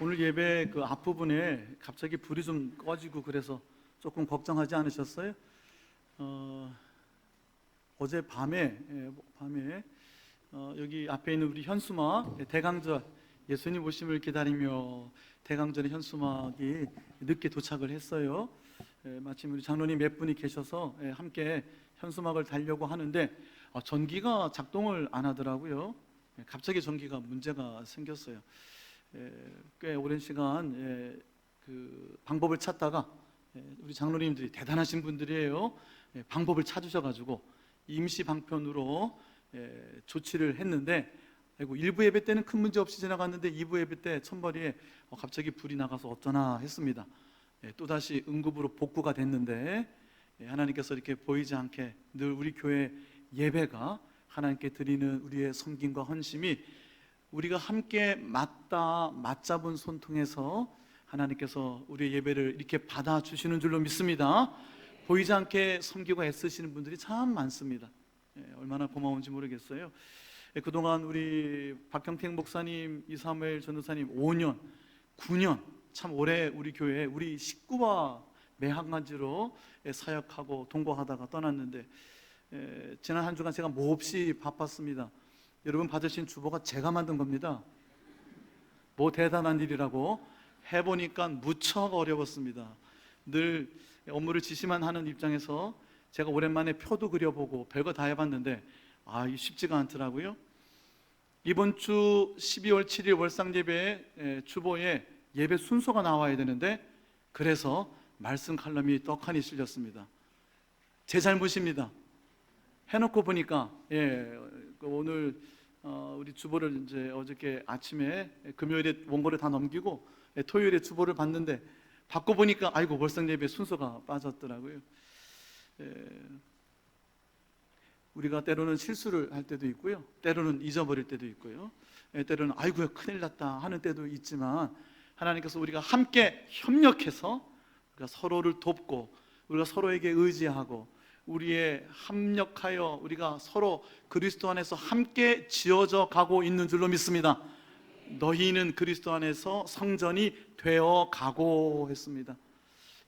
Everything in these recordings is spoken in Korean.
오늘 예배 그 앞부분에 갑자기 불이 좀 꺼지고 그래서 조금 걱정하지 않으셨어요? 어제 밤에 여기 앞에 있는 우리 현수막 대강절 예수님 오심을 기다리며 대강절의 현수막이 늦게 도착을 했어요. 마침 우리 장로님 몇 분이 계셔서 함께 현수막을 달려고 하는데 전기가 작동을 안 하더라고요. 갑자기 전기가 문제가 생겼어요. 꽤 오랜 시간 그 방법을 찾다가 우리 장로님들이 대단하신 분들이에요. 방법을 찾으셔가지고 임시 방편으로 조치를 했는데, 아이고 1부 예배 때는 큰 문제 없이 지나갔는데 2부 예배 때 천벌이에 갑자기 불이 나가서 어쩌나 했습니다. 또다시 응급으로 복구가 됐는데, 하나님께서 이렇게 보이지 않게 늘 우리 교회 예배가 하나님께 드리는 우리의 섬김과 헌심이 우리가 함께 맞잡은 손 통해서 하나님께서 우리의 예배를 이렇게 받아주시는 줄로 믿습니다. 보이지 않게 섬기고 애쓰시는 분들이 참 많습니다. 얼마나 고마운지 모르겠어요. 그동안 우리 박경택 목사님, 이사무엘 전도사님 5년, 9년 참 오래 우리 교회 우리 식구와 매한가지로 사역하고 동거하다가 떠났는데, 지난 한 주간 제가 몹시 바빴습니다. 여러분 받으신 주보가 제가 만든 겁니다. 뭐 대단한 일이라고 해보니까 무척 어려웠습니다. 늘 업무를 지시만 하는 입장에서 제가 오랜만에 표도 그려보고 별거 다 해봤는데 이 쉽지가 않더라고요. 이번 주 12월 7일 월상예배 주보에 예배 순서가 나와야 되는데, 그래서 말씀 칼럼이 떡하니 실렸습니다. 제 잘못입니다. 해놓고 보니까 오늘 우리 주보를 이제 어저께 아침에 금요일에 원고를 다 넘기고 토요일에 주보를 봤는데 받고 보니까 아이고 월상예배 순서가 빠졌더라고요. 우리가 때로는 실수를 할 때도 있고요, 때로는 잊어버릴 때도 있고요, 때로는 아이고야 큰일 났다 하는 때도 있지만, 하나님께서 우리가 함께 협력해서 우리가 서로를 돕고 우리가 서로에게 의지하고 우리의 합력하여 우리가 서로 그리스도 안에서 함께 지어져 가고 있는 줄로 믿습니다. 너희는 그리스도 안에서 성전이 되어 가고 했습니다.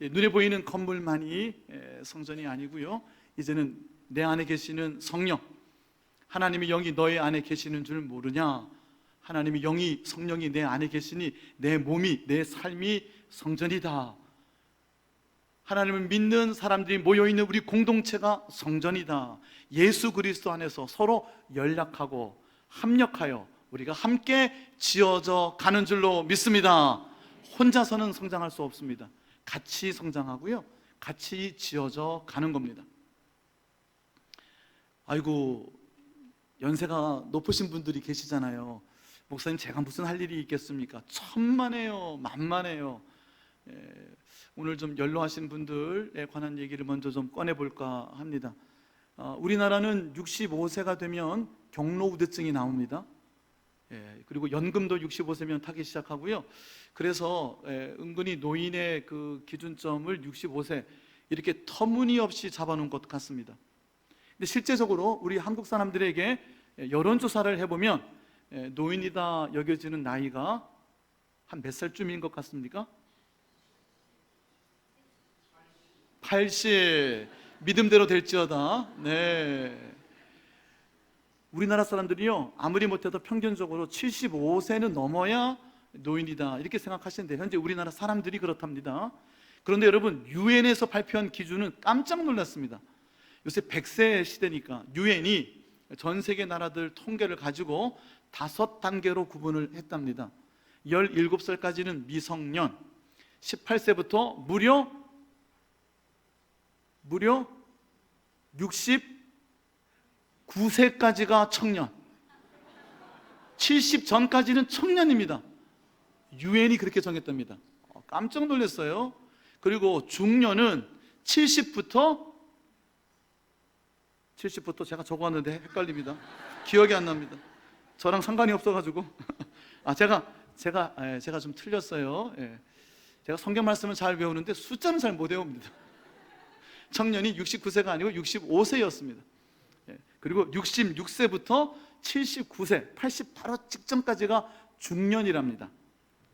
눈에 보이는 건물만이 성전이 아니고요, 이제는 내 안에 계시는 성령, 하나님의 영이 너희 안에 계시는 줄 모르냐? 하나님의 영이, 성령이 내 안에 계시니 내 몸이, 내 삶이 성전이다. 하나님을 믿는 사람들이 모여있는 우리 공동체가 성전이다. 예수 그리스도 안에서 서로 연락하고 합력하여 우리가 함께 지어져 가는 줄로 믿습니다. 혼자서는 성장할 수 없습니다. 같이 성장하고요, 같이 지어져 가는 겁니다. 아이고 연세가 높으신 분들이 계시잖아요. 목사님 제가 무슨 할 일이 있겠습니까? 천만에요, 만만해요. 오늘 좀 연로하신 분들에 관한 얘기를 먼저 좀 꺼내볼까 합니다. 우리나라는 65세가 되면 경로우대증이 나옵니다. 그리고 연금도 65세면 타기 시작하고요. 그래서 은근히 노인의 그 기준점을 65세 이렇게 터무니없이 잡아놓은 것 같습니다. 근데 실제적으로 우리 한국 사람들에게 여론조사를 해보면 노인이다 여겨지는 나이가 한 몇 살쯤인 것 같습니까? 80. 믿음대로 될지어다. 우리나라 사람들이요, 아무리 못해도 평균적으로 75세는 넘어야 노인이다 이렇게 생각하시는데, 현재 우리나라 사람들이 그렇답니다. 그런데 여러분, 유엔에서 발표한 기준은 깜짝 놀랐습니다. 요새 100세 시대니까 유엔이 전 세계 나라들 통계를 가지고 5단계로 구분을 했답니다. 17살까지는 미성년, 18세부터 무려 69세까지가 청년, 70 전까지는 청년입니다. 유엔이 그렇게 정했답니다. 깜짝 놀랐어요. 그리고 중년은 70부터 제가 적어왔는데 헷갈립니다. 기억이 안 납니다. 저랑 상관이 없어가지고 제가 좀 틀렸어요. 제가 성경 말씀을 잘 외우는데 숫자는 잘 못 외웁니다. 청년이 69세가 아니고 65세였습니다. 그리고 66세부터 79세, 80 바로 직전까지가 중년이랍니다.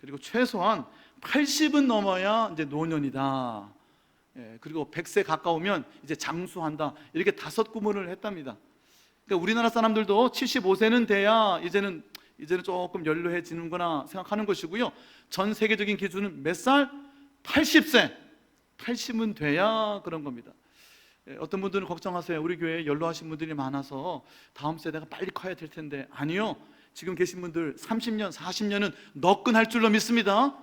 그리고 최소한 80은 넘어야 이제 노년이다. 그리고 100세 가까우면 이제 장수한다. 이렇게 5구문을 했답니다. 그러니까 우리나라 사람들도 75세는 돼야 이제는 조금 연로해지는구나 생각하는 것이고요. 전 세계적인 기준은 몇 살? 80세. 80은 돼야 그런 겁니다. 어떤 분들은 걱정하세요. 우리 교회에 연로하신 분들이 많아서 다음 세대가 빨리 커야 될 텐데. 아니요, 지금 계신 분들 30년, 40년은 너끈할 줄로 믿습니다.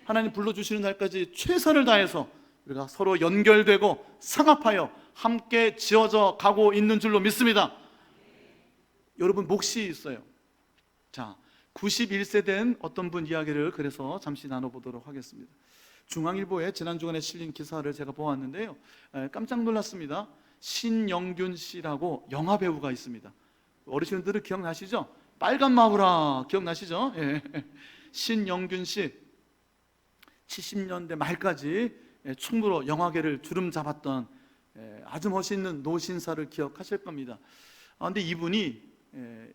하나님 불러주시는 날까지 최선을 다해서 우리가 서로 연결되고 상합하여 함께 지어져 가고 있는 줄로 믿습니다. 여러분, 몫이 있어요. 자, 91세 된 어떤 분 이야기를 그래서 잠시 나눠보도록 하겠습니다. 중앙일보에 지난 주간에 실린 기사를 제가 보았는데요, 깜짝 놀랐습니다. 신영균 씨라고 영화 배우가 있습니다. 어르신들은 기억나시죠? 빨간 마구라 기억나시죠? 예. 신영균 씨 70년대 말까지 충무로 영화계를 주름 잡았던 아주 멋있는 노신사를 기억하실 겁니다. 그런데 이분이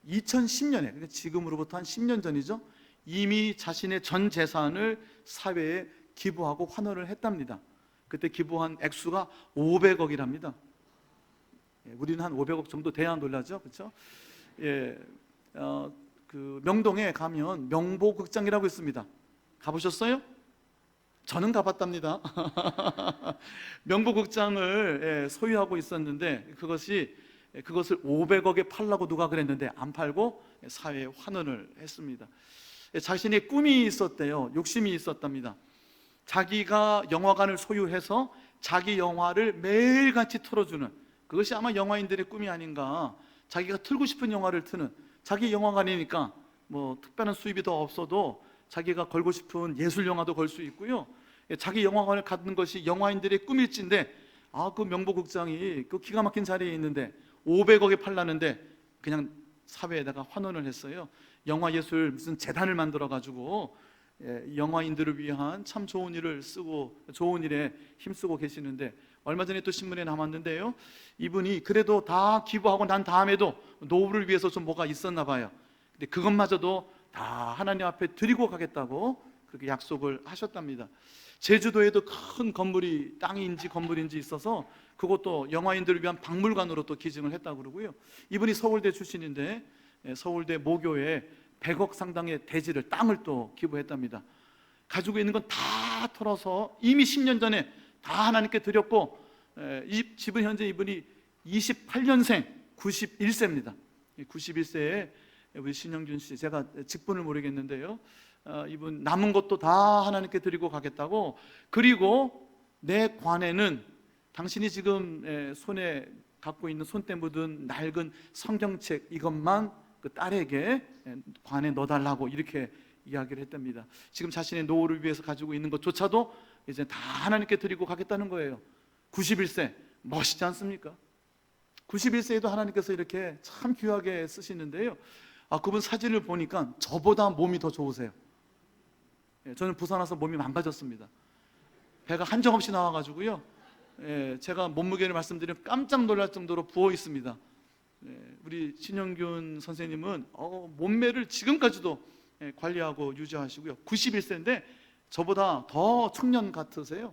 2010년에, 그러니까 지금으로부터 한 10년 전이죠, 이미 자신의 전 재산을 사회에 기부하고 환원을 했답니다. 그때 기부한 액수가 500억이랍니다. 우리는 한 500억 정도 돼야 놀라죠, 그렇죠? 그 명동에 가면 명보극장이라고 있습니다. 가보셨어요? 저는 가봤답니다. 명보극장을 소유하고 있었는데 그것을 500억에 팔라고 누가 그랬는데 안 팔고 사회에 환원을 했습니다. 자신의 꿈이 있었대요. 욕심이 있었답니다. 자기가 영화관을 소유해서 자기 영화를 매일같이 틀어주는, 그것이 아마 영화인들의 꿈이 아닌가. 자기가 틀고 싶은 영화를 트는, 자기 영화관이니까 뭐 특별한 수입이 더 없어도 자기가 걸고 싶은 예술 영화도 걸 수 있고요. 자기 영화관을 갖는 것이 영화인들의 꿈일진데, 그 명보극장이 그 기가 막힌 자리에 있는데 500억에 팔라는데 그냥 사회에다가 환원을 했어요. 영화예술 무슨 재단을 만들어 가지고 영화인들을 위한 참 좋은 일을 쓰고 좋은 일에 힘쓰고 계시는데, 얼마 전에 또 신문에 나왔는데요, 이분이 그래도 다 기부하고 난 다음에도 노후를 위해서 좀 뭐가 있었나 봐요. 근데 그것마저도 다 하나님 앞에 드리고 가겠다고 그렇게 약속을 하셨답니다. 제주도에도 큰 건물이, 땅인지 건물인지 있어서 그것도 영화인들을 위한 박물관으로 또 기증을 했다고 그러고요. 이분이 서울대 출신인데 서울대 모교에 100억 상당의 대지를, 땅을 또 기부했답니다. 가지고 있는 건 다 털어서 이미 10년 전에 다 하나님께 드렸고, 이 집은 현재 이분이 28년생 91세입니다 91세에 우리 신영균 씨, 제가 직분을 모르겠는데요, 이분 남은 것도 다 하나님께 드리고 가겠다고, 그리고 내 관에는 당신이 지금 손에 갖고 있는 손때 묻은 낡은 성경책 이것만 그 딸에게 관에 넣어달라고 이렇게 이야기를 했답니다. 지금 자신의 노후를 위해서 가지고 있는 것조차도 이제 다 하나님께 드리고 가겠다는 거예요. 91세 멋있지 않습니까? 91세에도 하나님께서 이렇게 참 귀하게 쓰시는데요, 그분 사진을 보니까 저보다 몸이 더 좋으세요. 저는 부산 와서 몸이 망가졌습니다. 배가 한정없이 나와가지고요, 제가 몸무게를 말씀드리면 깜짝 놀랄 정도로 부어 있습니다. 우리 신영균 선생님은 몸매를 지금까지도 관리하고 유지하시고요, 91세인데 저보다 더 청년 같으세요.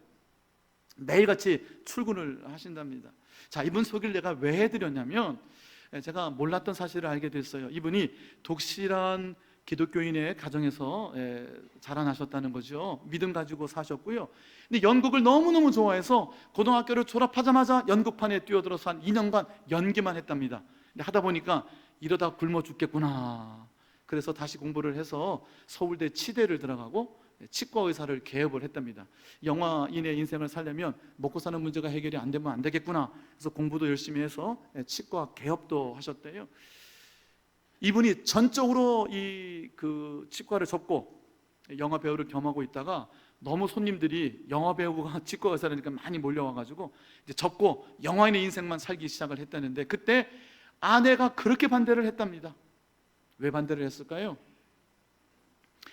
매일같이 출근을 하신답니다. 자, 이분 소개를 내가 왜 해드렸냐면, 제가 몰랐던 사실을 알게 됐어요. 이분이 독실한 기독교인의 가정에서 자라나셨다는 거죠. 믿음 가지고 사셨고요. 근데 연극을 너무너무 좋아해서 고등학교를 졸업하자마자 연극판에 뛰어들어서 한 2년간 연기만 했답니다. 근데 하다 보니까 이러다 굶어 죽겠구나. 그래서 다시 공부를 해서 서울대 치대를 들어가고 치과 의사를 개업을 했답니다. 영화인의 인생을 살려면 먹고 사는 문제가 해결이 안 되면 안 되겠구나. 그래서 공부도 열심히 해서 치과 개업도 하셨대요. 이분이 전적으로 그 치과를 접고 영화 배우를 겸하고 있다가 너무 손님들이 영화 배우가 치과 의사라니까 많이 몰려와가지고 이제 접고 영화인의 인생만 살기 시작을 했다는데, 그때 아내가 그렇게 반대를 했답니다. 왜 반대를 했을까요?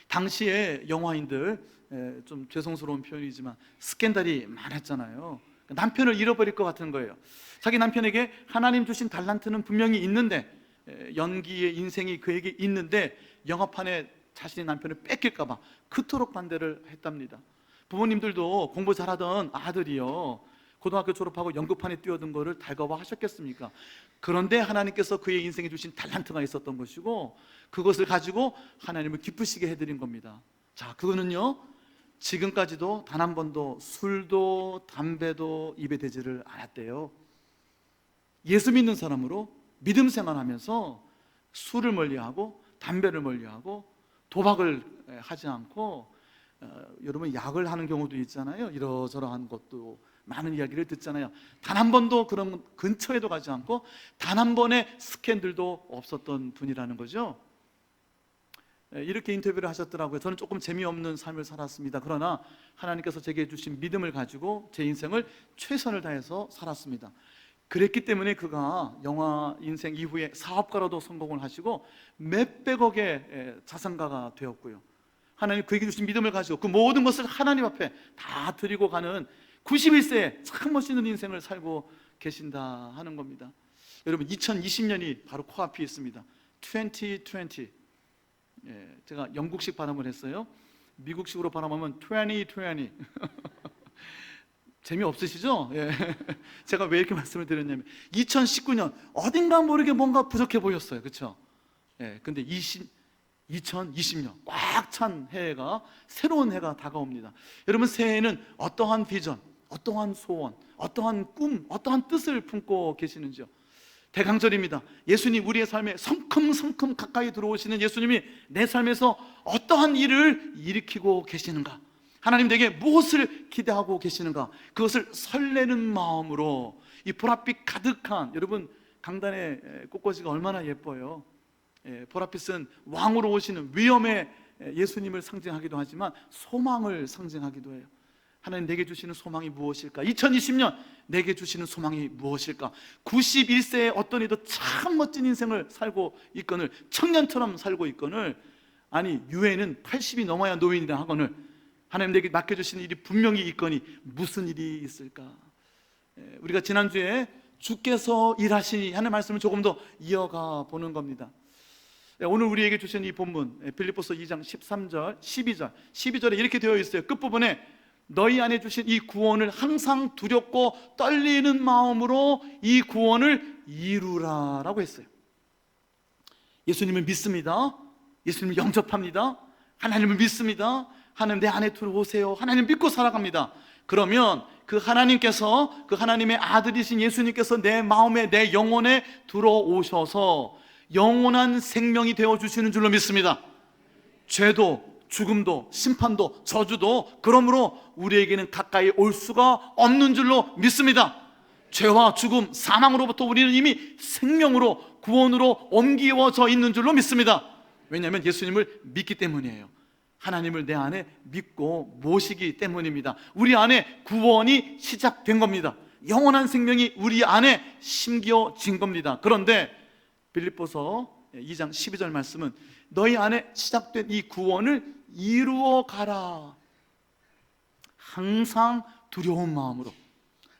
당시에 영화인들, 좀 죄송스러운 표현이지만 스캔들이 많았잖아요. 남편을 잃어버릴 것 같은 거예요. 자기 남편에게 하나님 주신 달란트는 분명히 있는데, 연기의 인생이 그에게 있는데 영화판에 자신의 남편을 뺏길까 봐 그토록 반대를 했답니다. 부모님들도 공부 잘하던 아들이요, 고등학교 졸업하고 연극판에 뛰어든 거를 달가워하셨겠습니까? 그런데 하나님께서 그의 인생에 주신 달란트가 있었던 것이고, 그것을 가지고 하나님을 기쁘시게 해드린 겁니다. 자, 그거는요, 지금까지도 단 한 번도 술도 담배도 입에 대지를 않았대요. 예수 믿는 사람으로 믿음 생활하면서 술을 멀리하고 담배를 멀리하고 도박을 하지 않고, 여러분 약을 하는 경우도 있잖아요. 이러저러한 것도 많은 이야기를 듣잖아요. 단 한 번도 그런 근처에도 가지 않고 단 한 번의 스캔들도 없었던 분이라는 거죠. 이렇게 인터뷰를 하셨더라고요. 저는 조금 재미없는 삶을 살았습니다. 그러나 하나님께서 제게 주신 믿음을 가지고 제 인생을 최선을 다해서 살았습니다. 그랬기 때문에 그가 영화 인생 이후에 사업가로도 성공을 하시고 몇백억의 자산가가 되었고요, 하나님 그에게 주신 믿음을 가지고 그 모든 것을 하나님 앞에 다 드리고 가는 91세에 참 멋있는 인생을 살고 계신다 하는 겁니다. 여러분, 2020년이 바로 코앞에 있습니다. 2020. 제가 영국식 발음을 했어요. 미국식으로 발음하면 2020. 재미없으시죠? 제가 왜 이렇게 말씀을 드렸냐면 2019년 어딘가 모르게 뭔가 부족해 보였어요. 그렇죠? 근데 2020년 꽉 찬 해가, 새로운 해가 다가옵니다. 여러분, 새해에는 어떠한 비전, 어떠한 소원, 어떠한 꿈, 어떠한 뜻을 품고 계시는지요? 대강절입니다. 예수님, 우리의 삶에 성큼성큼 가까이 들어오시는 예수님이 내 삶에서 어떠한 일을 일으키고 계시는가, 하나님 내게 무엇을 기대하고 계시는가, 그것을 설레는 마음으로 이 보랏빛 가득한, 여러분 강단의 꽃꽂이가 얼마나 예뻐요. 보랏빛은 왕으로 오시는 위엄의 예수님을 상징하기도 하지만 소망을 상징하기도 해요. 하나님 내게 주시는 소망이 무엇일까? 2020년 내게 주시는 소망이 무엇일까? 91세에 어떤 이도 참 멋진 인생을 살고 있거늘, 청년처럼 살고 있거늘, 아니 유엔은 80이 넘어야 노인이라 하거늘, 하나님 내게 맡겨주시는 일이 분명히 있거니 무슨 일이 있을까? 우리가 지난주에 주께서 일하시니 하는 말씀을 조금 더 이어가 보는 겁니다. 오늘 우리에게 주신 이 본문 빌립보서 2장 13절, 12절에 이렇게 되어 있어요. 끝부분에 너희 안에 주신 이 구원을 항상 두렵고 떨리는 마음으로 이 구원을 이루라라고 했어요. 예수님을 믿습니다. 예수님을 영접합니다. 하나님을 믿습니다. 하나님 내 안에 들어오세요. 하나님 믿고 살아갑니다. 그러면 그 하나님께서, 그 하나님의 아들이신 예수님께서 내 마음에, 내 영혼에 들어오셔서 영원한 생명이 되어주시는 줄로 믿습니다. 죄도, 죽음도, 심판도, 저주도 그러므로 우리에게는 가까이 올 수가 없는 줄로 믿습니다. 죄와 죽음, 사망으로부터 우리는 이미 생명으로, 구원으로 옮겨져 있는 줄로 믿습니다. 왜냐하면 예수님을 믿기 때문이에요. 하나님을 내 안에 믿고 모시기 때문입니다. 우리 안에 구원이 시작된 겁니다. 영원한 생명이 우리 안에 심겨진 겁니다. 그런데 빌립보서 2장 12절 말씀은 너희 안에 시작된 이 구원을 이루어 가라. 항상 두려운 마음으로,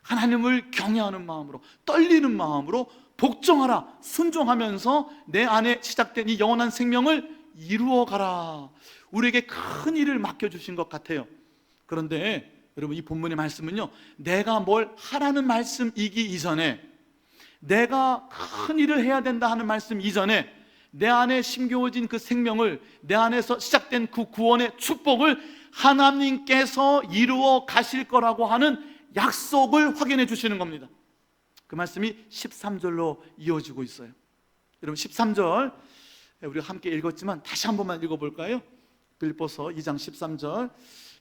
하나님을 경외하는 마음으로, 떨리는 마음으로 복종하라. 순종하면서 내 안에 시작된 이 영원한 생명을 이루어 가라. 우리에게 큰 일을 맡겨주신 것 같아요. 그런데 여러분, 이 본문의 말씀은요, 내가 뭘 하라는 말씀이기 이전에, 내가 큰 일을 해야 된다 하는 말씀 이전에 내 안에 심겨진 그 생명을, 내 안에서 시작된 그 구원의 축복을 하나님께서 이루어 가실 거라고 하는 약속을 확인해 주시는 겁니다. 그 말씀이 13절로 이어지고 있어요. 여러분, 13절 우리가 함께 읽었지만 다시 한 번만 읽어볼까요? 빌립보서 2장 13절.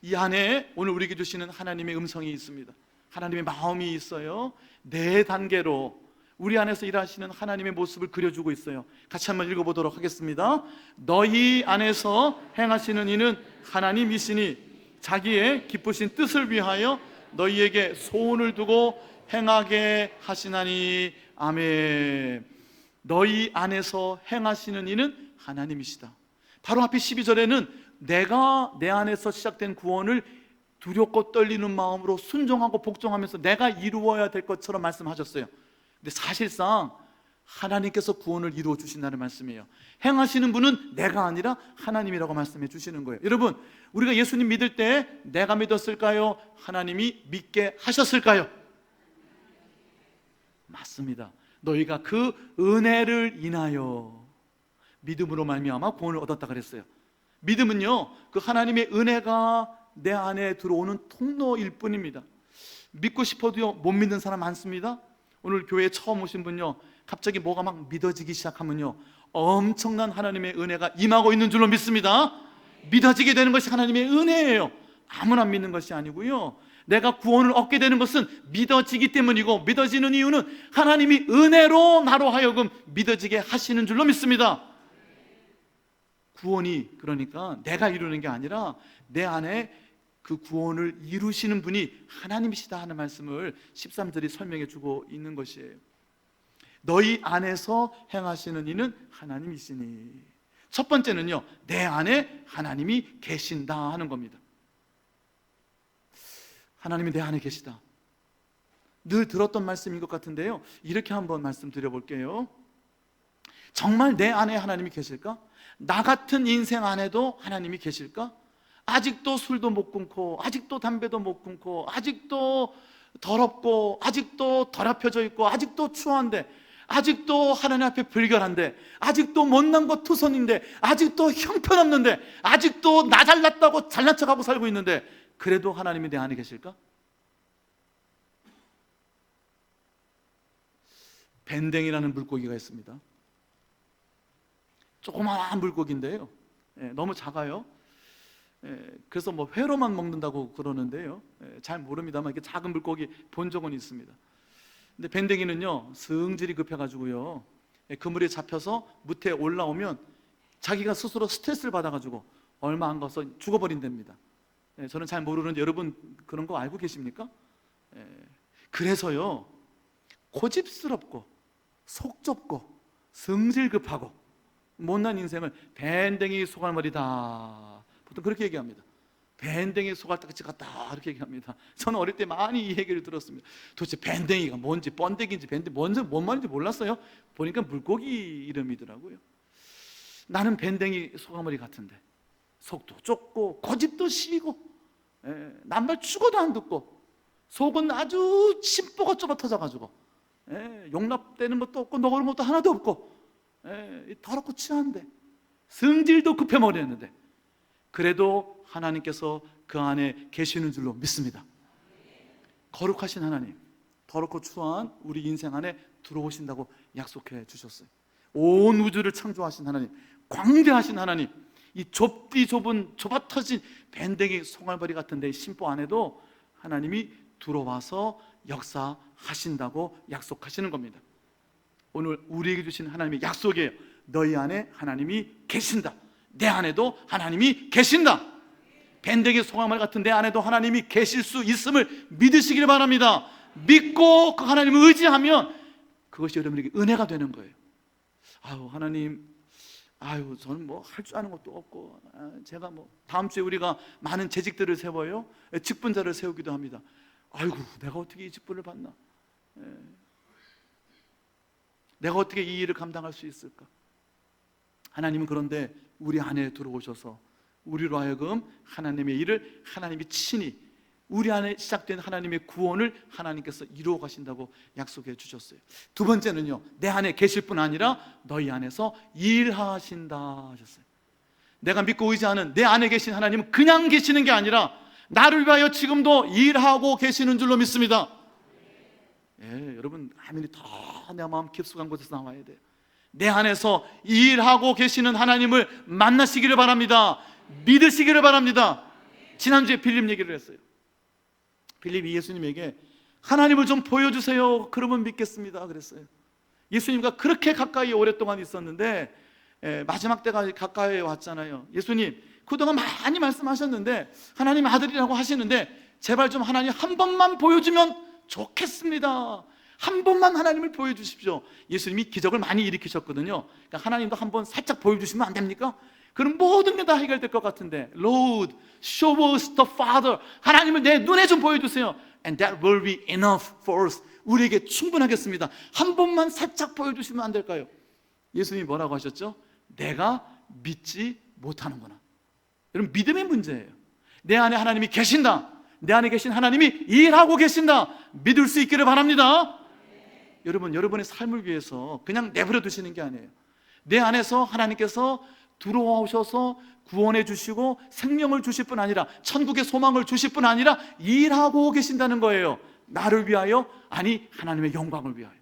이 안에 오늘 우리에게 주시는 하나님의 음성이 있습니다. 하나님의 마음이 있어요. 네 단계로 우리 안에서 일하시는 하나님의 모습을 그려주고 있어요. 같이 한번 읽어보도록 하겠습니다. 너희 안에서 행하시는 이는 하나님이시니 자기의 기쁘신 뜻을 위하여 너희에게 소원을 두고 행하게 하시나니. 아멘. 너희 안에서 행하시는 이는 하나님이시다. 바로 앞에 12절에는 내가 내 안에서 시작된 구원을 두렵고 떨리는 마음으로 순종하고 복종하면서 내가 이루어야 될 것처럼 말씀하셨어요. 근데 사실상 하나님께서 구원을 이루어 주신다는 말씀이에요. 행하시는 분은 내가 아니라 하나님이라고 말씀해 주시는 거예요. 여러분, 우리가 예수님 믿을 때 내가 믿었을까요? 하나님이 믿게 하셨을까요? 맞습니다. 너희가 그 은혜를 인하여 믿음으로 말미암아 구원을 얻었다 그랬어요. 믿음은요, 그 하나님의 은혜가 내 안에 들어오는 통로일 뿐입니다. 믿고 싶어도요 못 믿는 사람 많습니다. 오늘 교회에 처음 오신 분요, 갑자기 뭐가 막 믿어지기 시작하면요 엄청난 하나님의 은혜가 임하고 있는 줄로 믿습니다. 믿어지게 되는 것이 하나님의 은혜예요. 아무나 믿는 것이 아니고요, 내가 구원을 얻게 되는 것은 믿어지기 때문이고, 믿어지는 이유는 하나님이 은혜로 나로 하여금 믿어지게 하시는 줄로 믿습니다. 구원이 그러니까 내가 이루는 게 아니라 내 안에 그 구원을 이루시는 분이 하나님이시다 하는 말씀을 13절이 설명해 주고 있는 것이에요. 너희 안에서 행하시는 이는 하나님이시니. 첫 번째는요, 내 안에 하나님이 계신다 하는 겁니다. 하나님이 내 안에 계시다. 늘 들었던 말씀인 것 같은데요, 이렇게 한번 말씀드려 볼게요. 정말 내 안에 하나님이 계실까? 나 같은 인생 안에도 하나님이 계실까? 아직도 술도 못 끊고, 아직도 담배도 못 끊고, 아직도 더럽고, 아직도 더럽혀져 있고, 아직도 추한데, 아직도 하나님 앞에 불결한데, 아직도 못난 것 투선인데, 아직도 형편없는데, 아직도 나 잘났다고 잘난 척하고 살고 있는데, 그래도 하나님이 내 안에 계실까? 밴댕이라는 물고기가 있습니다. 조그마한 물고기인데요, 너무 작아요. 그래서 뭐 회로만 먹는다고 그러는데요, 잘 모릅니다만 이렇게 작은 물고기 본 적은 있습니다. 근데 밴댕이는요 성질이 급해가지고요, 그 물에 잡혀서 무태에 올라오면 자기가 스스로 스트레스를 받아가지고 얼마 안 가서 죽어버린답니다. 저는 잘 모르는데 여러분 그런 거 알고 계십니까? 그래서요, 고집스럽고 속 좁고 성질 급하고 못난 인생을 밴댕이 소갈머리다, 보통 그렇게 얘기합니다. 밴댕이 소갈딱지 같다, 이렇게 얘기합니다. 저는 어릴 때 많이 이 얘기를 들었습니다. 도대체 밴댕이가 뭔지, 번데기인지, 밴댕이 뭔 말인지 몰랐어요. 보니까 물고기 이름이더라고요. 나는 밴댕이 소갈머리 같은데 속도 좁고 고집도 시고, 남말 죽어도 안 듣고, 속은 아주 심보가 좁아 터져가지고, 용납되는 것도 없고 너그러운 것도 하나도 없고, 더럽고 취한데 성질도 급해버렸는데, 그래도 하나님께서 그 안에 계시는 줄로 믿습니다. 거룩하신 하나님, 더럽고 추한 우리 인생 안에 들어오신다고 약속해 주셨어요. 온 우주를 창조하신 하나님, 광대하신 하나님, 이 좁은 좁아 터진 밴댕이 송알머리 같은 데 심보 안에도 하나님이 들어와서 역사하신다고 약속하시는 겁니다. 오늘 우리에게 주신 하나님의 약속이에요. 너희 안에 하나님이 계신다. 내 안에도 하나님이 계신다. 밴댕이 송아말 같은 내 안에도 하나님이 계실 수 있음을 믿으시길 바랍니다. 믿고 그 하나님을 의지하면 그것이 여러분에게 은혜가 되는 거예요. 아유 하나님, 아유 저는 뭐 할 줄 아는 것도 없고, 제가 뭐 다음 주에 우리가 많은 재직들을 세워요. 직분자를 세우기도 합니다. 아이고 내가 어떻게 이 직분을 받나, 내가 어떻게 이 일을 감당할 수 있을까? 하나님은 그런데 우리 안에 들어오셔서 우리로 하여금 하나님의 일을 하나님이 친히 우리 안에 시작된 하나님의 구원을 하나님께서 이루어 가신다고 약속해 주셨어요. 두 번째는요, 내 안에 계실 뿐 아니라 너희 안에서 일하신다 하셨어요. 내가 믿고 의지하는 내 안에 계신 하나님은 그냥 계시는 게 아니라 나를 위하여 지금도 일하고 계시는 줄로 믿습니다. 여러분 아멘이 더 내 마음 깊숙한 곳에서 나와야 돼요. 내 안에서 일하고 계시는 하나님을 만나시기를 바랍니다. 믿으시기를 바랍니다. 지난주에 빌립 얘기를 했어요. 빌립이 예수님에게 하나님을 좀 보여주세요, 그러면 믿겠습니다 그랬어요. 예수님과 그렇게 가까이 오랫동안 있었는데 마지막 때가 가까이 왔잖아요. 예수님 그동안 많이 말씀하셨는데 하나님 아들이라고 하시는데 제발 좀 하나님 한 번만 보여주면 좋겠습니다. 한 번만 하나님을 보여주십시오. 예수님이 기적을 많이 일으키셨거든요. 그러니까 하나님도 한 번 살짝 보여주시면 안 됩니까? 그럼 모든 게 다 해결될 것 같은데, Lord, show us the Father. 하나님을 내 눈에 좀 보여주세요. And that will be enough for us. 우리에게 충분하겠습니다. 한 번만 살짝 보여주시면 안 될까요? 예수님이 뭐라고 하셨죠? 내가 믿지 못하는구나. 여러분, 믿음의 문제예요. 내 안에 하나님이 계신다, 내 안에 계신 하나님이 일하고 계신다, 믿을 수 있기를 바랍니다. 여러분, 여러분의 삶을 위해서 그냥 내버려 두시는 게 아니에요. 내 안에서 하나님께서 들어오셔서 구원해 주시고 생명을 주실 뿐 아니라, 천국의 소망을 주실 뿐 아니라 일하고 계신다는 거예요. 나를 위하여, 아니 하나님의 영광을 위하여.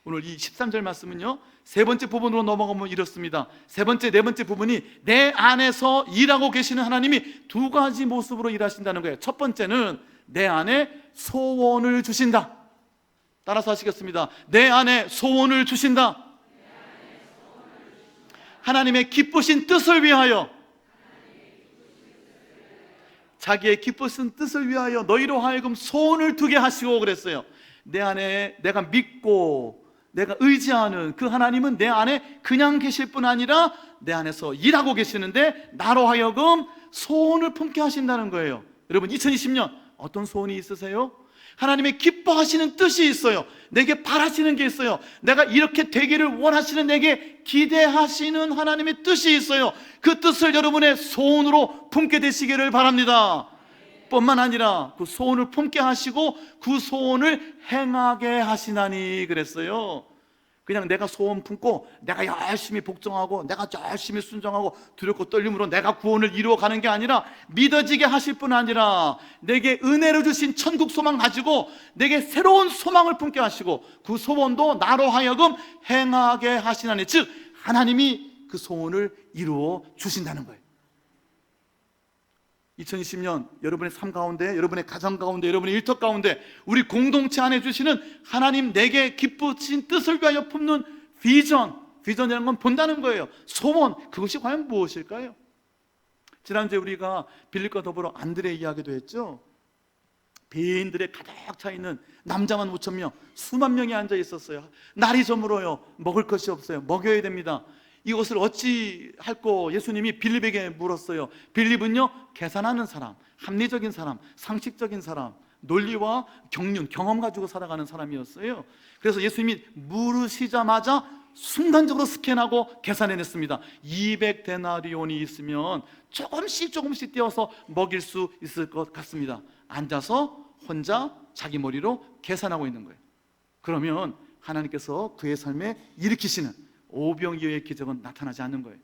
오늘 이 13절 말씀은요, 세 번째 부분으로 넘어가면 이렇습니다. 세 번째, 네 번째 부분이 내 안에서 일하고 계시는 하나님이 두 가지 모습으로 일하신다는 거예요. 첫 번째는 내 안에 소원을 주신다. 따라서 하시겠습니다. 내 안에 소원을 주신다. 하나님의 기쁘신 뜻을 위하여, 자기의 기쁘신 뜻을 위하여 너희로 하여금 소원을 두게 하시고 그랬어요. 내 안에 내가 믿고 내가 의지하는 그 하나님은 내 안에 그냥 계실 뿐 아니라 내 안에서 일하고 계시는데 나로 하여금 소원을 품게 하신다는 거예요. 여러분, 2020년 어떤 소원이 있으세요? 하나님의 기뻐하시는 뜻이 있어요. 내게 바라시는 게 있어요. 내가 이렇게 되기를 원하시는, 내게 기대하시는 하나님의 뜻이 있어요. 그 뜻을 여러분의 소원으로 품게 되시기를 바랍니다. 뿐만 아니라 그 소원을 품게 하시고 그 소원을 행하게 하시나니 그랬어요. 그냥 내가 소원 품고 내가 열심히 복종하고 내가 열심히 순종하고 두렵고 떨림으로 내가 구원을 이루어가는 게 아니라, 믿어지게 하실 뿐 아니라 내게 은혜를 주신 천국 소망 가지고 내게 새로운 소망을 품게 하시고 그 소원도 나로 하여금 행하게 하시나니, 즉 하나님이 그 소원을 이루어 주신다는 거예요. 2020년 여러분의 삶 가운데, 여러분의 가정 가운데, 여러분의 일터 가운데 우리 공동체 안에 주시는 하나님 내게 기쁘신 뜻을 위하여 품는 비전이라는 건 본다는 거예요. 소원, 그것이 과연 무엇일까요? 지난주에 우리가 빌립과 더불어 안드레 이야기도 했죠. 배인들의 가득 차 있는 남자만 5,000명, 수만 명이 앉아 있었어요. 날이 저물어요. 먹을 것이 없어요. 먹여야 됩니다. 이것을 어찌 할꼬 예수님이 빌립에게 물었어요. 빌립은요, 계산하는 사람, 합리적인 사람, 상식적인 사람, 논리와 경험 가지고 살아가는 사람이었어요. 그래서 예수님이 물으시자마자 순간적으로 스캔하고 계산해냈습니다. 200데나리온이 있으면 조금씩 떼어서 먹일 수 있을 것 같습니다. 앉아서 혼자 자기 머리로 계산하고 있는 거예요. 그러면 하나님께서 그의 삶에 일으키시는 오병이어의 기적은 나타나지 않는 거예요.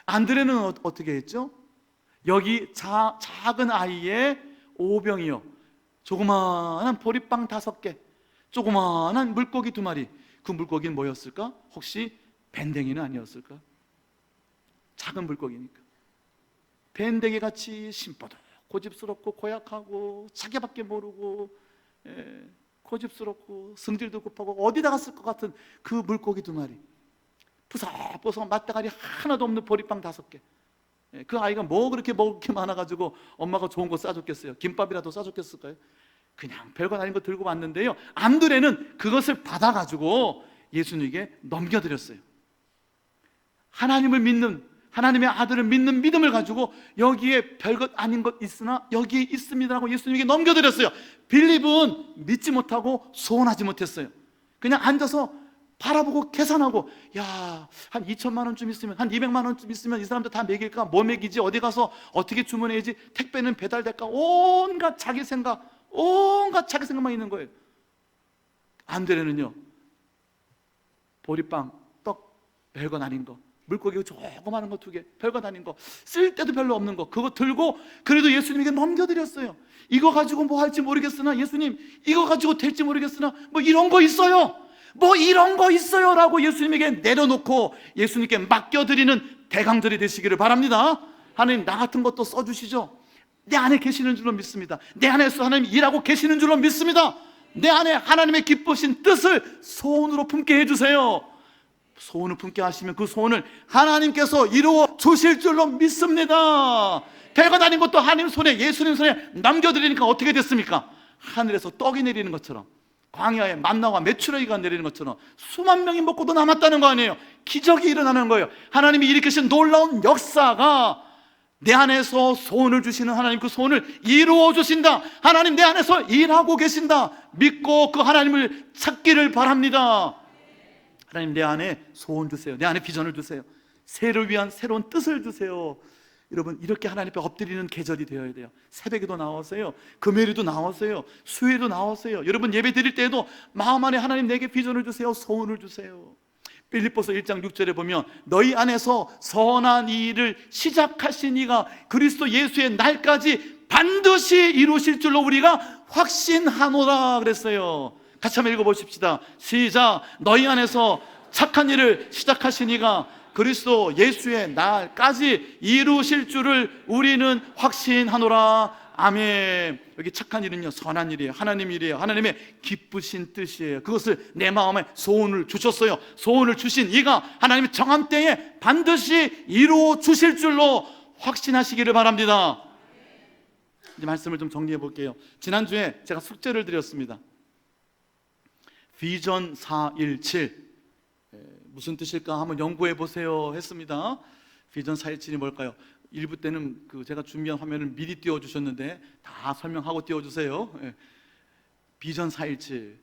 안드레는 어떻게 했죠? 여기 작은 아이의 오병이어, 조그마한 보리빵 5개, 조그마한 물고기 2마리. 그 물고기는 뭐였을까? 혹시 밴댕이는 아니었을까? 작은 물고기니까. 밴댕이 같이 심보도 고집스럽고 고약하고 자기밖에 모르고 고집스럽고 성질도 급하고 어디다 갔을 것 같은 그 물고기 2마리, 푸석푸석 맛대가리 하나도 없는 보리빵 5개. 그 아이가 뭐 그렇게 먹을 게 많아가지고 엄마가 좋은 거 싸줬겠어요? 김밥이라도 싸줬겠을까요? 그냥 별거 아닌 거 들고 왔는데요, 안드레는 그것을 받아가지고 예수님에게 넘겨드렸어요. 하나님을 믿는, 하나님의 아들을 믿는 믿음을 가지고 여기에 별것 아닌 것 있으나 여기에 있습니다라고 예수님에게 넘겨드렸어요. 빌립은 믿지 못하고 소원하지 못했어요. 그냥 앉아서 바라보고 계산하고, 야, 한 2천만 원쯤 있으면, 한 200만 원쯤 있으면 이 사람들 다 먹일까? 뭐 먹이지? 어디 가서 어떻게 주문해야지? 택배는 배달될까? 온갖 자기 생각만 있는 거예요. 안드레는요, 보리빵, 떡, 별건 아닌 거, 물고기 조그마한 거 2개, 별건 아닌 거, 쓸 데도 별로 없는 거, 그거 들고 그래도 예수님에게 넘겨드렸어요. 이거 가지고 뭐 할지 모르겠으나, 예수님 이거 가지고 될지 모르겠으나 뭐 이런 거 있어요, 뭐 이런 거 있어요 라고 예수님에게 내려놓고 예수님께 맡겨드리는 대강절이 되시기를 바랍니다. 하나님, 나 같은 것도 써주시죠. 내 안에 계시는 줄로 믿습니다. 내 안에서 하나님 일하고 계시는 줄로 믿습니다. 내 안에 하나님의 기쁘신 뜻을 소원으로 품게 해주세요. 소원을 품게 하시면 그 소원을 하나님께서 이루어 주실 줄로 믿습니다. 별거 아닌 것도 하나님 손에, 예수님 손에 남겨드리니까 어떻게 됐습니까? 하늘에서 떡이 내리는 것처럼, 광야에 만나와 메추라기가 내리는 것처럼 수만 명이 먹고도 남았다는 거 아니에요. 기적이 일어나는 거예요. 하나님이 일으키신 놀라운 역사가 내 안에서 소원을 주시는 하나님, 그 소원을 이루어 주신다. 하나님 내 안에서 일하고 계신다. 믿고 그 하나님을 찾기를 바랍니다. 하나님 내 안에 소원 주세요. 내 안에 비전을 주세요. 새를 위한 새로운 뜻을 주세요. 여러분, 이렇게 하나님 앞에 엎드리는 계절이 되어야 돼요. 새벽에도 나왔어요. 금요일에도 나왔어요. 수요일에도 나왔어요. 여러분 예배 드릴 때에도 마음 안에 하나님 내게 비전을 주세요. 소원을 주세요. 빌립보서 1장 6절에 보면 너희 안에서 선한 일을 시작하신 이가 그리스도 예수의 날까지 반드시 이루실 줄로 우리가 확신하노라 그랬어요. 같이 한번 읽어보십시다. 시작. 너희 안에서 착한 일을 시작하신 이가 그리스도 예수의 날까지 이루실 줄을 우리는 확신하노라. 아멘. 여기 착한 일은요, 선한 일이에요. 하나님 일이에요. 하나님의 기쁘신 뜻이에요. 그것을 내 마음에 소원을 주셨어요. 소원을 주신 이가 하나님의 정한 때에 반드시 이루어 주실 줄로 확신하시기를 바랍니다. 이제 말씀을 좀 정리해 볼게요. 지난주에 제가 숙제를 드렸습니다. 비전 417 무슨 뜻일까 한번 연구해 보세요 했습니다. 비전 417이 뭘까요? 일부 때는 제가 준비한 화면을 미리 띄워주셨는데 다 설명하고 띄워주세요. 비전 417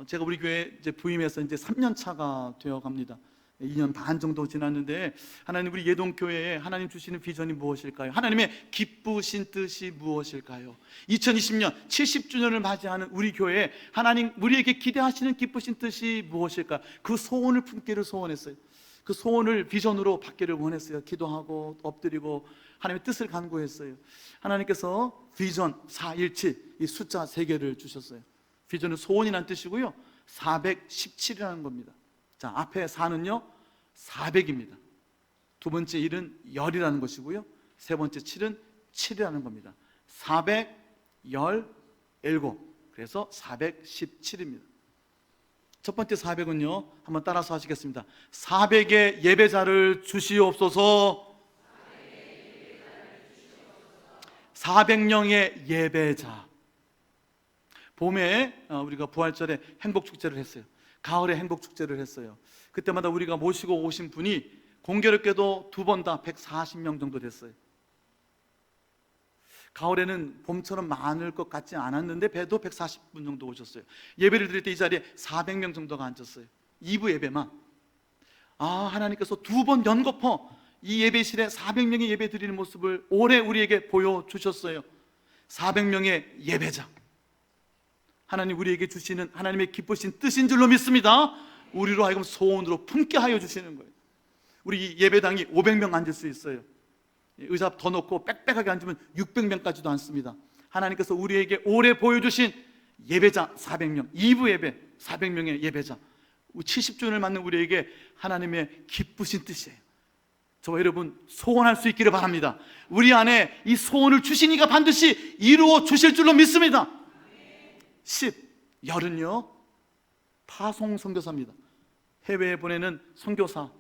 제가 우리 교회 이제 부임해서 이제 3년 차가 되어 갑니다. 2년 반 정도 지났는데 하나님 우리 예동교회에 하나님 주시는 비전이 무엇일까요? 하나님의 기쁘신 뜻이 무엇일까요? 2020년 70주년을 맞이하는 우리 교회에 하나님 우리에게 기대하시는 기쁘신 뜻이 무엇일까? 그 소원을 품기를 소원했어요. 그 소원을 비전으로 받기를 원했어요. 기도하고 엎드리고 하나님의 뜻을 간구했어요. 하나님께서 비전 417 이 숫자 3개를 주셨어요. 비전은 소원이라는 뜻이고요, 417이라는 겁니다. 자, 앞에 4는요 400입니다. 두 번째 1은 열이라는 것이고요, 세 번째 7은 7이라는 겁니다. 417, 그래서 417입니다. 첫 번째 400은요 한번 따라서 하시겠습니다. 400의 예배자를 주시옵소서. 400명의 예배자. 봄에 우리가 부활절에 행복축제를 했어요. 가을에 행복축제를 했어요. 그때마다 우리가 모시고 오신 분이 공교롭게도 두 번 다 140명 정도 됐어요. 가을에는 봄처럼 많을 것 같지 않았는데 배도 140분 정도 오셨어요. 예배를 드릴 때 이 자리에 400명 정도가 앉았어요. 2부 예배만. 하나님께서 두 번 연거푸 이 예배실에 400명의 예배 드리는 모습을 올해 우리에게 보여주셨어요. 400명의 예배자. 하나님 우리에게 주시는 하나님의 기쁘신 뜻인 줄로 믿습니다. 우리로 하여금 소원으로 품게 하여 주시는 거예요. 우리 예배당이 500명 앉을 수 있어요. 의자 더 놓고 빽빽하게 앉으면 600명까지도 앉습니다. 하나님께서 우리에게 올해 보여주신 예배자 400명, 2부 예배 400명의 예배자, 70주년을 맞는 우리에게 하나님의 기쁘신 뜻이에요. 저와 여러분 소원할 수 있기를 바랍니다. 우리 안에 이 소원을 주신 이가 반드시 이루어 주실 줄로 믿습니다. 10열은요 파송 선교사입니다. 해외에 보내는 선교사,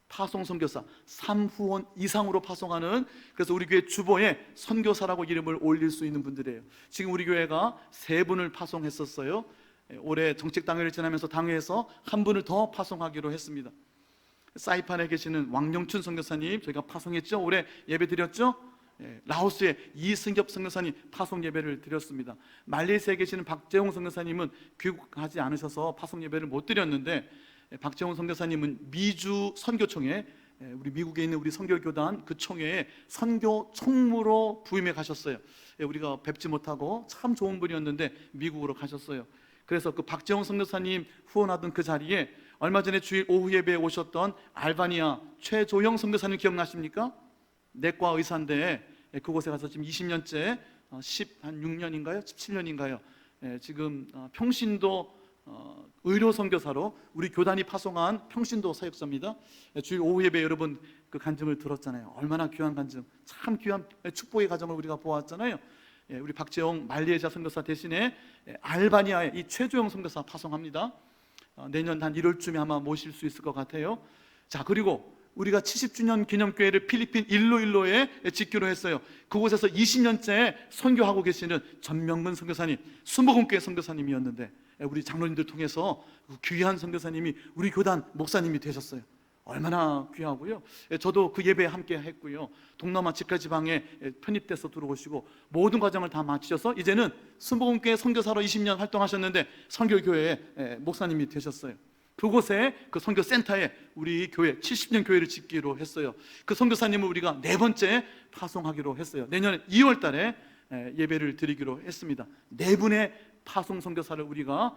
파송 선교사 3후원 이상으로 파송하는, 그래서 우리 교회 주보에 선교사라고 이름을 올릴 수 있는 분들이에요. 지금 우리 교회가 3분을 파송했었어요. 올해 정책당회를 지나면서 당회에서 1분을 더 파송하기로 했습니다. 사이판에 계시는 왕영춘 선교사님 저희가 파송했죠. 올해 예배 드렸죠. 라오스의 이승엽 선교사님 파송 예배를 드렸습니다. 말레이시아에 계시는 박재홍 선교사님은 귀국하지 않으셔서 파송 예배를 못 드렸는데, 박재홍 선교사님은 미주 선교총회, 우리 미국에 있는 우리 선교교단 그 총회에 선교 총무로 부임해 가셨어요. 우리가 뵙지 못하고 참 좋은 분이었는데 미국으로 가셨어요. 그래서 그 박재홍 선교사님 후원하던 그 자리에 얼마 전에 주일 오후 예배에 오셨던 알바니아 최조영 선교사님 기억나십니까? 내과 의사인데 그곳에 가서 지금 20년째 16년인가요? 17년인가요? 지금 평신도 의료 선교사로 우리 교단이 파송한 평신도 사역사입니다. 주일 오후 예배 여러분 그 간증을 들었잖아요. 얼마나 귀한 간증, 참 귀한 축복의 가정을 우리가 보았잖아요. 우리 박재홍 말레이시아 선교사 대신에 알바니아의 이 최조영 선교사 파송합니다. 내년 한 1월쯤에 아마 모실 수 있을 것 같아요. 자, 그리고 우리가 70주년 기념교회를 필리핀 일로일로에 짓기로 했어요. 그곳에서 20년째 선교하고 계시는 전명근 선교사님, 수목원교회 선교사님이었는데 우리 장로님들 통해서 귀한 선교사님이 우리 교단 목사님이 되셨어요. 얼마나 귀하고요. 저도 그 예배에 함께 했고요. 동남아 직가지방에 편입돼서 들어오시고 모든 과정을 다 마치셔서 이제는 순복음교회 선교사로 20년 활동하셨는데 선교교회의 목사님이 되셨어요. 그곳에 그 선교센터에 우리 교회 70년 교회를 짓기로 했어요. 그 선교사님을 우리가 4번째 파송하기로 했어요. 내년 2월 달에 예배를 드리기로 했습니다. 4분의 파송 선교사를 우리가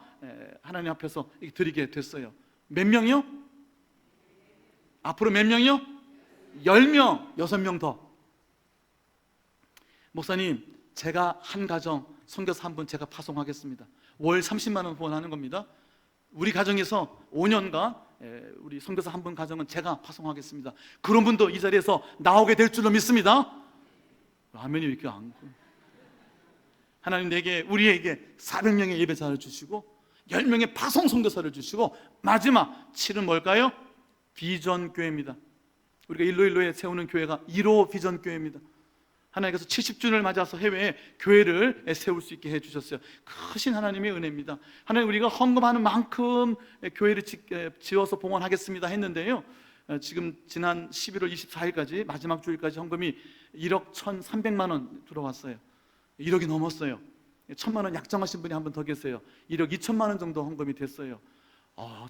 하나님 앞에서 드리게 됐어요. 몇 명이요? 앞으로 몇 명이요? 10명, 6명 더. 목사님, 제가 한 가정 선교사 한 분 제가 파송하겠습니다. 월 30만 원 후원하는 겁니다. 우리 가정에서 5년간 우리 선교사 한 분 가정은 제가 파송하겠습니다. 그런 분도 이 자리에서 나오게 될 줄로 믿습니다. 아멘이 이렇게 안. 하나님 우리에게 400명의 예배자를 주시고 10명의 파송 선교사를 주시고 마지막 7은 뭘까요? 비전교회입니다. 우리가 일로일로에 세우는 교회가 1호 비전교회입니다. 하나님께서 70주년을 맞아서 해외에 교회를 세울 수 있게 해주셨어요. 크신 하나님의 은혜입니다. 하나님, 우리가 헌금하는 만큼 교회를 지어서 봉헌하겠습니다 했는데요, 지금 지난 11월 24일까지 마지막 주일까지 헌금이 1억 1,300만 원 들어왔어요. 1억이 넘었어요. 1,000만 원 약정하신 분이 한 분 더 계세요. 1억 2천만 원 정도 헌금이 됐어요.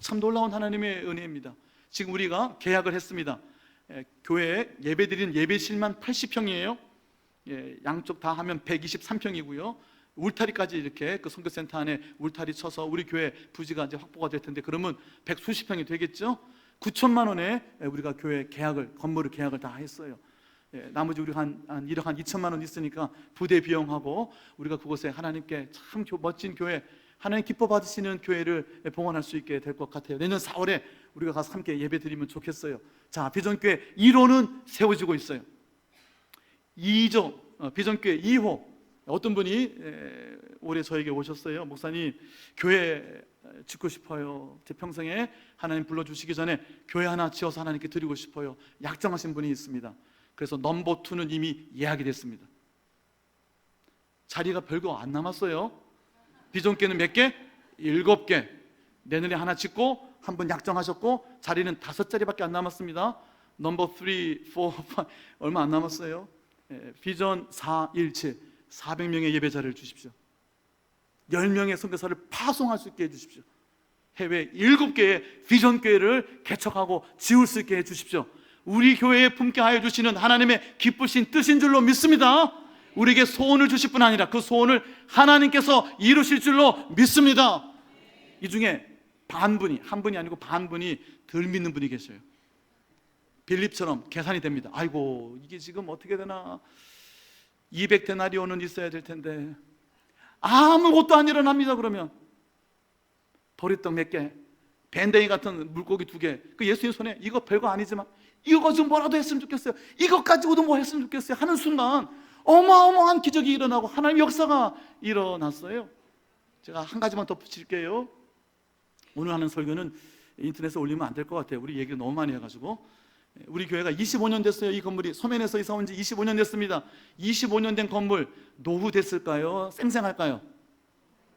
참 놀라운 하나님의 은혜입니다. 지금 우리가 계약을 했습니다. 교회에 예배드리는 예배실만 80평이에요. 양쪽 다 하면 123평이고요. 울타리까지 이렇게 그 선교센터 안에 울타리 쳐서 우리 교회 부지가 이제 확보가 될 텐데 그러면 100수십 평이 되겠죠. 9천만 원에 우리가 교회 건물을 계약을 다 했어요. 나머지 우리가 한 1억 한 2천만 원 있으니까 부대 비용하고 우리가 그곳에 하나님께 참 멋진 교회, 하나님 기뻐 받으시는 교회를 봉헌할 수 있게 될 것 같아요. 내년 4월에 우리가 가서 함께 예배 드리면 좋겠어요. 자, 비전교회 1호는 세워지고 있어요. 2조, 비전교회 2호. 어떤 분이 올해 저에게 오셨어요. 목사님, 교회 짓고 싶어요. 제 평생에 하나님 불러주시기 전에 교회 하나 지어서 하나님께 드리고 싶어요. 약정하신 분이 있습니다. 그래서 넘버 2는 이미 예약이 됐습니다. 자리가 별거 안 남았어요. 비전교회는 몇 개? 7개. 내년에 하나 짓고 한 분 약정하셨고 자리는 5자리밖에 안 남았습니다. 넘버 3, 4, 5 얼마 안 남았어요. 비전 417 400명의 예배자를 주십시오. 10명의 선교사를 파송할 수 있게 해주십시오. 해외 7개의 비전교회를 개척하고 지을 수 있게 해주십시오. 우리 교회에 품게 하여 주시는 하나님의 기쁘신 뜻인 줄로 믿습니다. 우리에게 소원을 주실 뿐 아니라 그 소원을 하나님께서 이루실 줄로 믿습니다. 이 중에 반분이, 한 분이 아니고 반분이 덜 믿는 분이 계셔요. 빌립처럼 계산이 됩니다. 아이고, 이게 지금 어떻게 되나, 200데나리온은 있어야 될 텐데 아무것도 안 일어납니다. 그러면 보리떡 몇 개, 밴댕이 같은 물고기 2개, 그 예수님 손에 이거 별거 아니지만 이거 가지고 뭐라도 했으면 좋겠어요, 이것 가지고도 뭐 했으면 좋겠어요 하는 순간 어마어마한 기적이 일어나고 하나님의 역사가 일어났어요. 제가 한 가지만 더 붙일게요. 오늘 하는 설교는 인터넷에 올리면 안 될 것 같아요. 우리 얘기를 너무 많이 해가지고. 우리 교회가 25년 됐어요. 이 건물이 소면에서 이사 온 지 25년 됐습니다. 25년 된 건물 노후됐을까요? 쌩쌩할까요?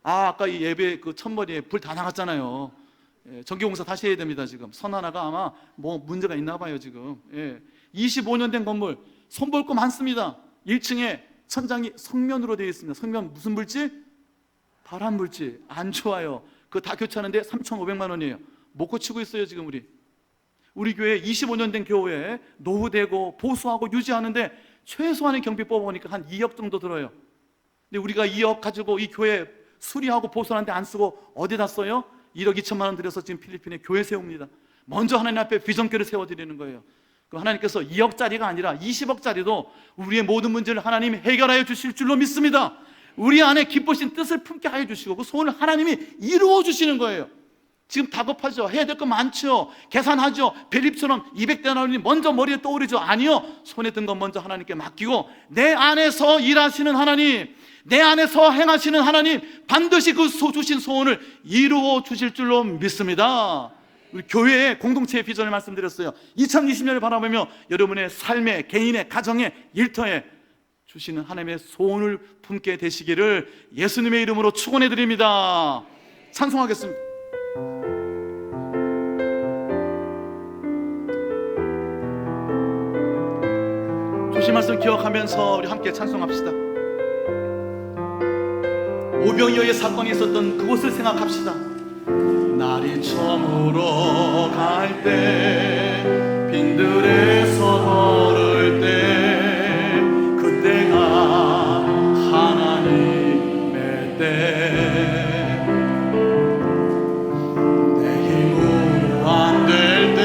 아까 이 예배 그 첫머리에 불 다 나갔잖아요. 전기공사 다시 해야 됩니다. 지금 선 하나가 아마 뭐 문제가 있나 봐요. 지금 25년 된 건물 손볼 거 많습니다. 1층에 천장이 성면으로 되어 있습니다. 성면 무슨 물질? 발암 물질. 안 좋아요. 그거 다 교체하는데 3,500만 원이에요. 못 고치고 있어요. 지금 우리 교회 25년 된 교회 노후되고 보수하고 유지하는데 최소한의 경비 뽑아보니까 한 2억 정도 들어요. 근데 우리가 2억 가지고 이 교회 수리하고 보수하는데 안 쓰고 어디다 써요? 1억 2천만 원 들여서 지금 필리핀에 교회 세웁니다. 먼저 하나님 앞에 비전교회를 세워드리는 거예요. 그럼 하나님께서 2억짜리가 아니라 20억짜리도 우리의 모든 문제를 하나님이 해결하여 주실 줄로 믿습니다. 우리 안에 기쁘신 뜻을 품게 하여 주시고 그 소원을 하나님이 이루어 주시는 거예요. 지금 다급하죠. 해야 될 거 많죠. 계산하죠. 빌립처럼 200데나리온이 먼저 머리에 떠오르죠. 아니요. 손에 든 건 먼저 하나님께 맡기고 내 안에서 일하시는 하나님, 내 안에서 행하시는 하나님 반드시 그 주신 소원을 이루어 주실 줄로 믿습니다. 우리 교회의 공동체의 비전을 말씀드렸어요. 2020년을 바라보며 여러분의 삶의, 개인의, 가정의, 일터에 주시는 하나님의 소원을 품게 되시기를 예수님의 이름으로 축원해 드립니다. 찬송하겠습니다. 주신 말씀 기억하면서 우리 함께 찬송합시다. 오병이어의 사건이 있었던 그곳을 생각합시다. 날이 저물어 갈 때, 빈들에서 걸을 때, 그때가 하나님의 때. 내 힘으로 안 될 때,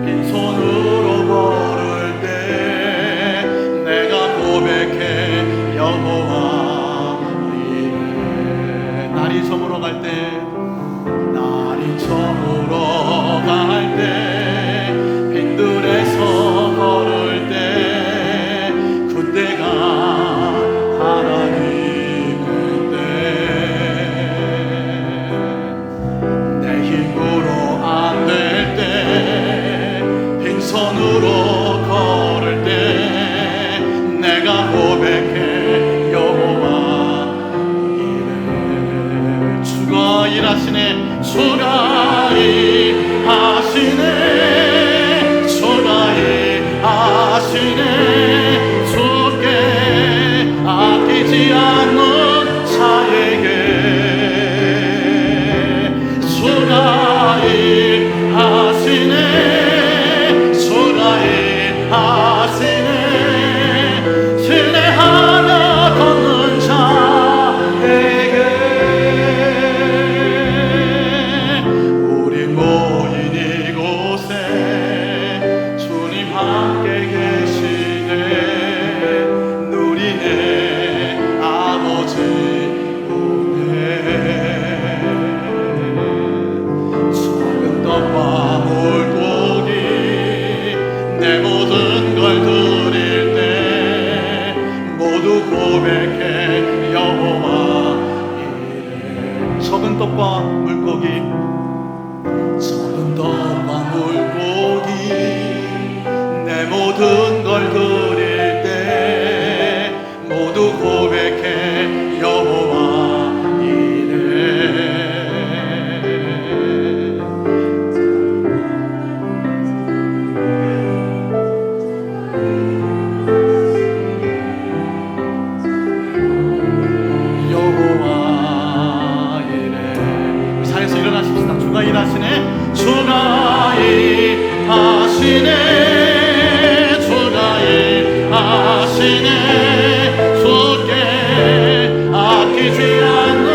빈손으로 걸을 때, 내가 고백해 여호와 이래. 날이 저물어 갈 때, 날이 저물어 갈 때, 빈들에서 걸을 때, 그때가 하나님의 때. 내 힘으로 안 될 때, 빈손으로 걸을 때, 내가 고백해 여호와 이래. 주가 일하시네, 주가 일하시네, 주가 일하시네. 주께 아끼지 않는 자에게 주가 일하시네, 주가 일하시네. 신뢰하며 걷는 자에게 우리 모인 이곳에 주님 함께 계시네. 누리네 아버지 은혜. 적은 떡과 물고기 내 모든 걸 드릴 때, 모두 고백해 여호와 이래. 적은 떡과 물고기, 적은 떡과 물고기 내 모든 걸 드릴 때, 모두 고백해 여호와 이래. 여호와 이래. 우리 자리에서 일어나십시다. 주가 일하시네, 주가 일하시네, 주가 일하시네. 주께 아끼지 않는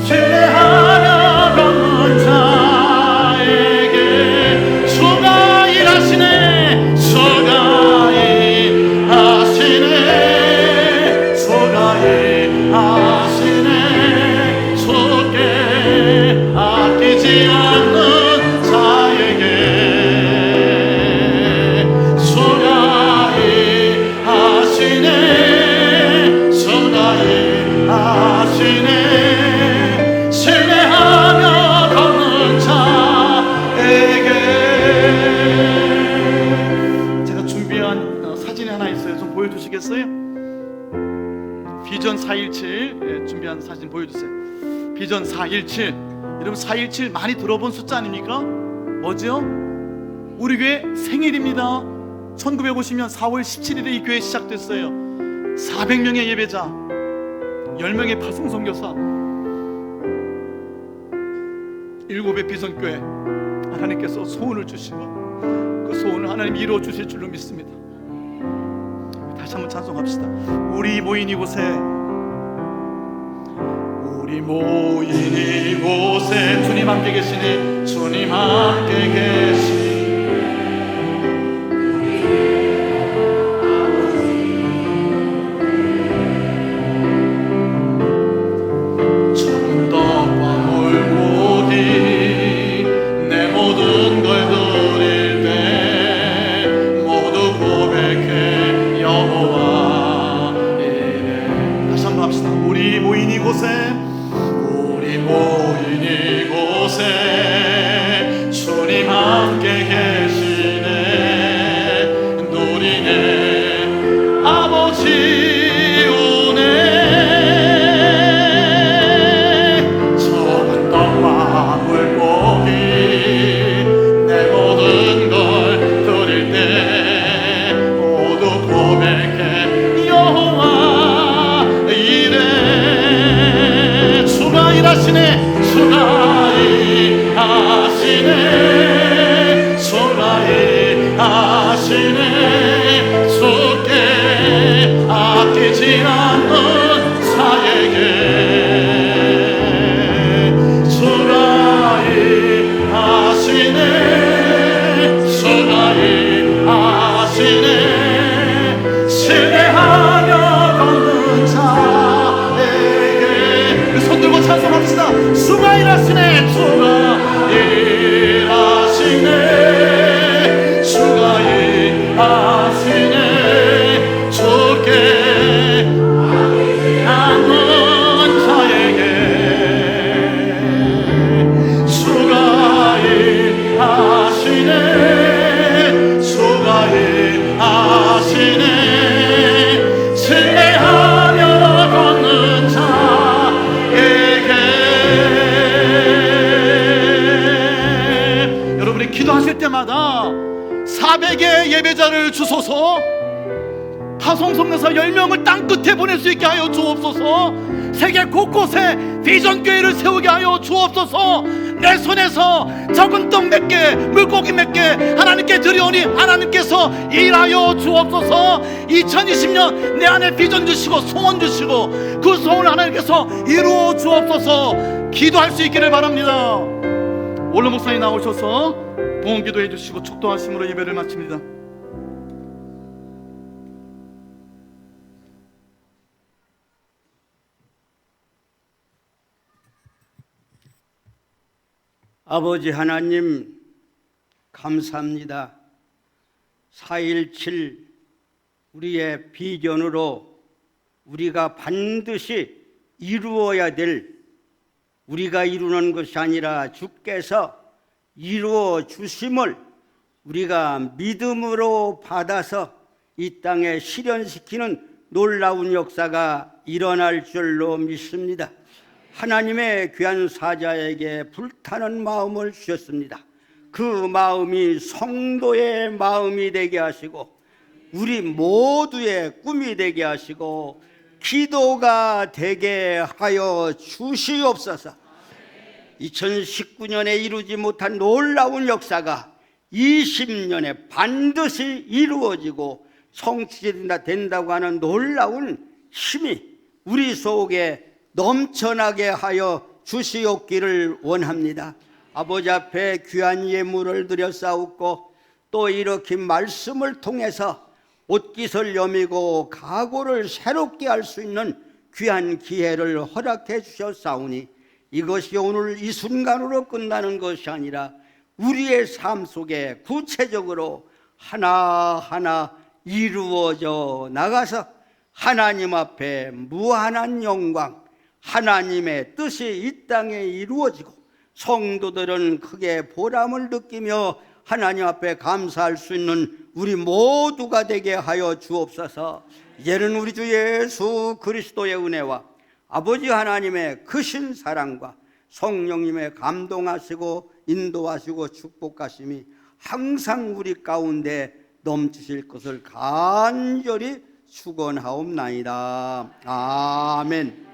신뢰하며 걷는 자에게 주가 일하시네, 주가 일하시네, 주가 일하시네. 주께 아끼지 않는 자에게 주가 일하시네, 주가 일하시네. 신뢰하며 걷는 자에게. 제가 준비한 사진이 하나 있어요. 좀 보여주시겠어요? 비전 417 준비한 사진 보여주세요. 비전 417. 여러분 417 많이 들어본 숫자 아닙니까? 뭐죠? 우리 교회 생일입니다. 1950년 4월 17일에 이 교회 시작됐어요. 400명의 예배자, 10명의 파송 선교사, 7의 비전교회. 하나님께서 소원을 주시고 그 소원을 하나님이 이루어 주실 줄로 믿습니다. 다시 한번 찬송합시다. 우리 모인 이곳에, 우리 모인 이곳에 주님 함께 계시니, 주님 함께 계시니. 적은 떡과 물고기 내 모든 걸 드릴 때, 모두 고백해 여호와 이래. 다시 한번 합시다. 우리 모인 이곳에, 우리 모인 이곳에 주님 함께 계시네. 누리네 아버지 은혜. 일하시네. 주가 일하시네. 주가 일하시네. 주께 아끼지 않는 자에게 주가 일하시네. 주가 일하시네. 신뢰하며 걷는 자에게 손 들고 찬송합시다. 주가 일하시네. 주가 일하시네. 주가 일하시네. 주께 않는 자에게 주가 일하시네. 주가 일하시네. 신뢰하며 걷는 자에게. 여러분이 기도하실 때마다 400의 예배자를 주소서. 파송성에서 10명을 땅끝에 보낼 수 있게 하여 주옵소서. 세계 곳곳에 비전교회를 세우게 하여 주옵소서. 내 손에서 적은 떡 몇 개, 물고기 몇 개 하나님께 드려오니 하나님께서 일하여 주옵소서. 2020년 내 안에 비전 주시고 소원 주시고 그 소원을 하나님께서 이루어 주옵소서. 기도할 수 있기를 바랍니다. 원로 목사님 나오셔서 봉헌 기도해 주시고 축도하심으로 예배를 마칩니다. 아버지 하나님 감사합니다. 4.17 우리의 비전으로 우리가 반드시 이루어야 될, 우리가 이루는 것이 아니라 주께서 이루어 주심을 우리가 믿음으로 받아서 이 땅에 실현시키는 놀라운 역사가 일어날 줄로 믿습니다. 하나님의 귀한 사자에게 불타는 마음을 주셨습니다. 그 마음이 성도의 마음이 되게 하시고 우리 모두의 꿈이 되게 하시고 기도가 되게 하여 주시옵소서. 2019년에 이루지 못한 놀라운 역사가 20년에 반드시 이루어지고 성취된다고 하는 놀라운 힘이 우리 속에 넘쳐나게 하여 주시옵기를 원합니다. 아버지 앞에 귀한 예물을 드려 싸웠고 또 이렇게 말씀을 통해서 옷깃을 여미고 각오를 새롭게 할 수 있는 귀한 기회를 허락해 주셨사오니 이것이 오늘 이 순간으로 끝나는 것이 아니라 우리의 삶 속에 구체적으로 하나하나 이루어져 나가서 하나님 앞에 무한한 영광, 하나님의 뜻이 이 땅에 이루어지고 성도들은 크게 보람을 느끼며 하나님 앞에 감사할 수 있는 우리 모두가 되게 하여 주옵소서. 이제는 우리 주 예수 그리스도의 은혜와 아버지 하나님의 크신 사랑과 성령님의 감동하시고 인도하시고 축복하심이 항상 우리 가운데 넘치실 것을 간절히 축원하옵나이다. 아멘.